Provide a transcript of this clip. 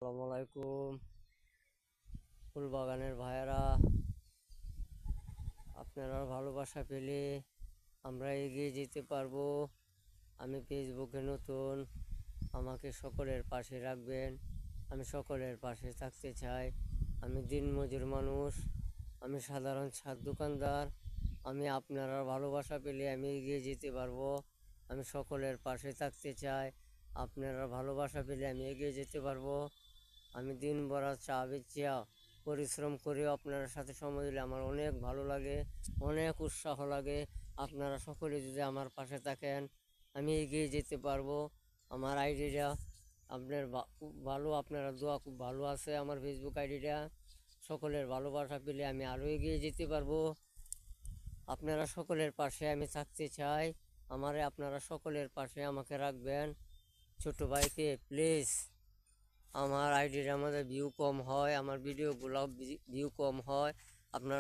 আসসালামু আলাইকুম ফুল বাগানের ভাইয়েরা, আপনারা ভালোবাসা পেলে আমরা এগিয়ে যেতে পারবো। আমি ফেসবুকে নতুন, আমাকে সকলের পাশে রাখবেন। আমি সকলের পাশে থাকতে চাই। আমি দিনমজুর মানুষ, আমি সাধারণ ছাদ দোকানদার। আমি আপনারা ভালোবাসা পেলে আমি এগিয়ে যেতে পারবো। আমি সকলের পাশে থাকতে চাই। আপনারা ভালোবাসা পেলে আমি এগিয়ে যেতে পারবো। আমি দিনভর চা বেচিয়া পরিশ্রম করেও আপনার সাথে সময় দিলে আমার অনেক ভালো লাগে, অনেক উৎসাহ লাগে। আপনারা সকলে যদি আমার পাশে থাকেন আমি এগিয়ে যেতে পারবো। আমার আইডিটা আপনার খুব ভালো, আপনারা দোয়া খুব ভালো আছে। আমার ফেসবুক আইডিটা সকলের ভালোবাসা পেলে আমি আরও এগিয়ে যেতে পারবো। আপনারা সকলের পাশে আমি থাকতে চাই। আপনারা সকলের পাশে আমাকে রাখবেন। ছোট ভাইকে প্লিজ, আমার আইডির আমাদের ভিউ কম হয়, আমার ভিডিওগুলো ভিউ কম হয়। আপনারা